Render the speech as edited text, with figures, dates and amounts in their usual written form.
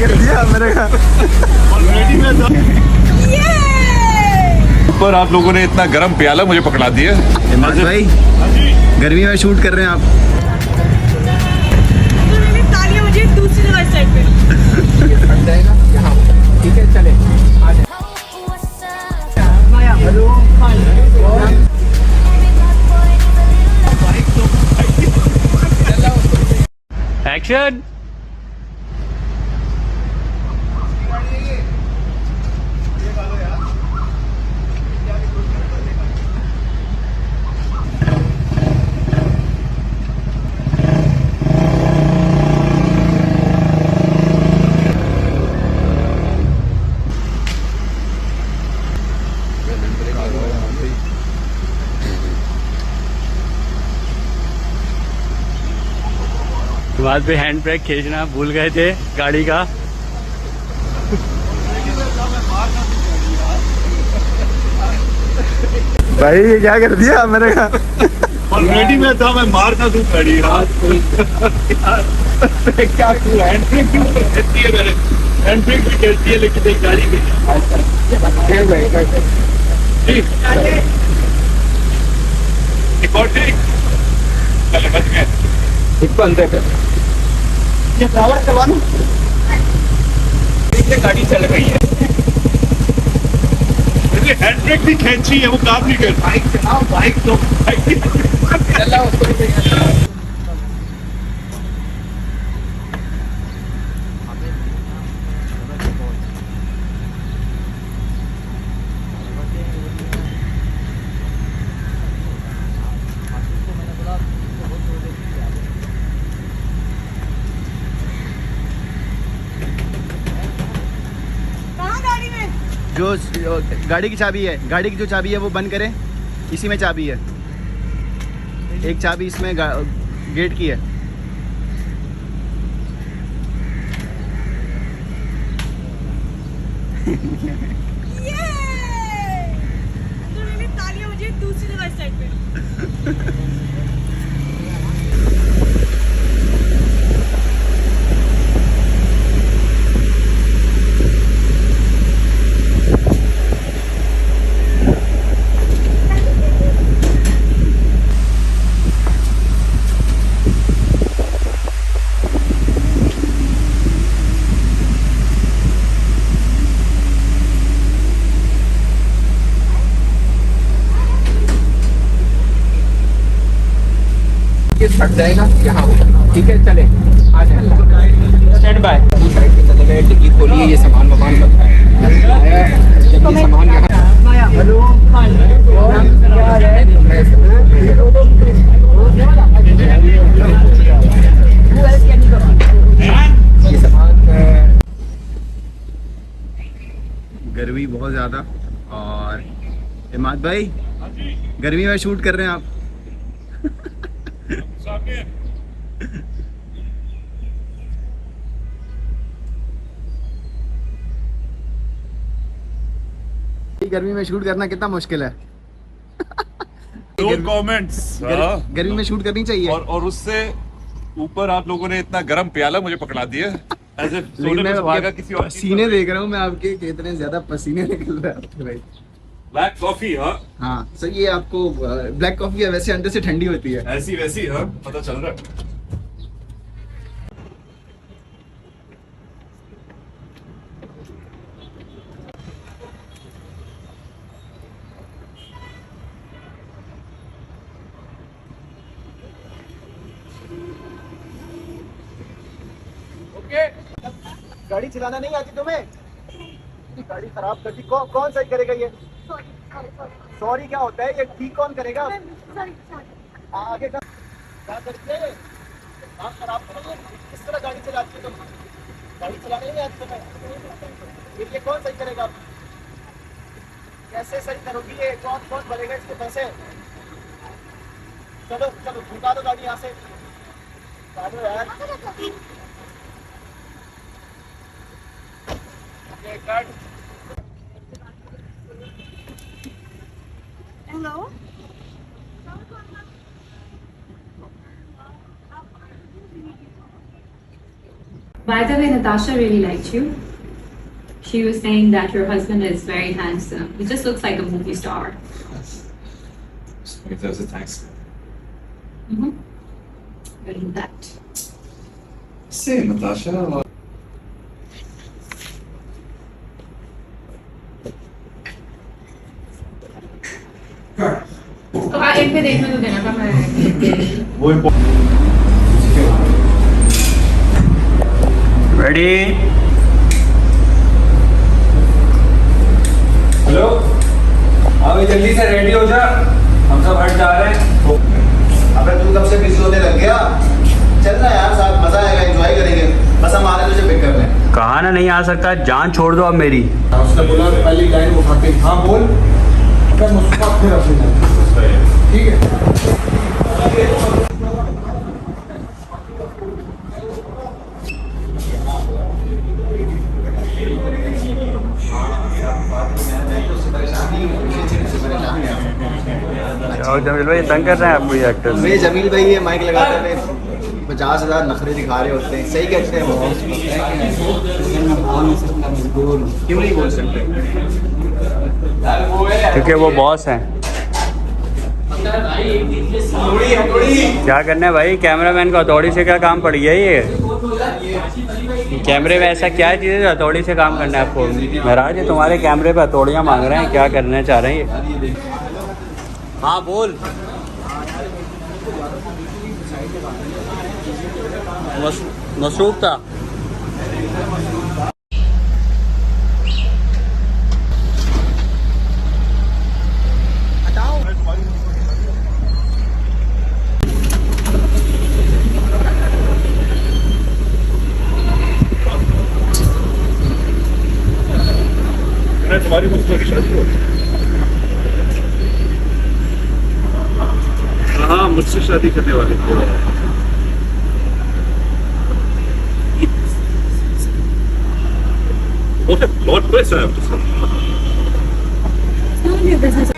कर दिया मेरे का पर आप लोगों ने इतना गरम प्याला मुझे पकड़ा दिया। हिम्मत भाई गर्मी में शूट कर रहे हैं आप। तालियां मुझे दूसरी रिवर्स साइड पे फट जाएगा यहाँ। ठीक है चले आ जाए। Hello action. बाद पे हैंड ब्रेक खींचना भूल गए थे गाड़ी का। भाई ये क्या कर दिया मेरे का। ऑलरेडी मैं था, मैं मार ना दूं गाड़ी। क्या हैंड ब्रेक क्यों कहती है? मेरे हैंड ब्रेक भी कहती है लेकिन एक गाड़ी में एक और ठीक चले बच गए। इसको अंदर कर। ये ड्राइवर करवाना गाड़ी चल रही है, हैंड ब्रेक भी खींची है, वो काम नहीं कर। बाइक चलाओ बाइक तो चलाओ। जो गाड़ी की चाबी है, गाड़ी की जो चाबी है वो बंद करें। इसी में चाबी है, एक चाबी इसमें गेट की है। तालियां मुझे दूसरी रिवर्स साइड पे फट जाएगा यहाँ। ठीक है चले आ जाए। Stand by. साइड पे चले गए, डिग्गी खोलिए, ये सामान वामान बनता है। जब ये सामान यहाँ हेलो ये सामान गर्मी बहुत ज़्यादा। और हिम्मत भाई गर्मी में शूट कर रहे हैं आप। गर्मी में शूट करना कितना मुश्किल है। No comments. गर्मी में शूट करनी चाहिए। और उससे ऊपर आप लोगों ने इतना गरम प्याला मुझे पकड़ा दिया। लेकिन मैं किसी और पसीने देख रहा हूँ मैं आपके, कितने ज्यादा पसीने निकल रहे हैं आपके भाई। Black coffee. हाँ सर, ये आपको ब्लैक कॉफी है, वैसे अंदर से ठंडी होती है। ऐसी वैसी पता चल रहा है। गाड़ी चलाना नहीं आती तुम्हें? गाड़ी खराब कर दी। कौन सही करेगा ये? सॉरी क्या होता है ये? ठीक कौन करेगा? आगे का क्या करके आप खराब करोगे? किस तरह गाड़ी चलाती है तुम? गाड़ी चलाने नहीं आती तुम्हें? ये कौन सही करेगा? कैसे सही करोगी ये? कौन भरेगा इसके पैसे? चलो चलो झुका दो गाड़ी यहाँ से। यार hello By the way, Natasha really liked you. She was saying that your husband is very handsome. He just looks like a movie star. Thanks. Mm-hmm. Good in that. Say, Natasha. तो एक पे देखने तो देना था मैं वो ready? Hello, अभी जल्दी से रेडी हो जा, हम सब हट जा रहे हैं। अबे तू कब से बिजी होने लग गया? चल ना यार, साथ मजा आएगा, एंजॉय करेंगे। बस हम आ रहे हैं तुझे पिक करने। कहा ना नहीं आ सकता, जान छोड़ दो अब मेरी। उसने बोला पहली लाइन उठा के हाँ बोल, फिर मुझको फिर अपनी ठीक है। और जमील भाई तंग कर रहे हैं आपको ये एक्टर? मेरे जमील भाई ये माइक लगाते हुए 50,000 नखरे दिखा रहे होते हैं। सही कहते हैं वो। क्यों नहीं बोल सकते? क्योंकि वो बॉस हैं। क्या करना है भाई, कैमरामैन को हथौड़ी से क्या काम पड़ गया ये? कैमरे में ऐसा क्या चीज़ है जो हथौड़ी से काम करना है आपको? महाराज ये तुम्हारे कैमरे पे हथौड़ियाँ मांग रहे हैं, क्या करना चाह रहे हैं ये? हाँ बोल। मसरूफ था। तुम्हारी मुझसे शादी हो? हाँ, मुझसे शादी करने वाले थे। What a plot twist I have to say. None of your business.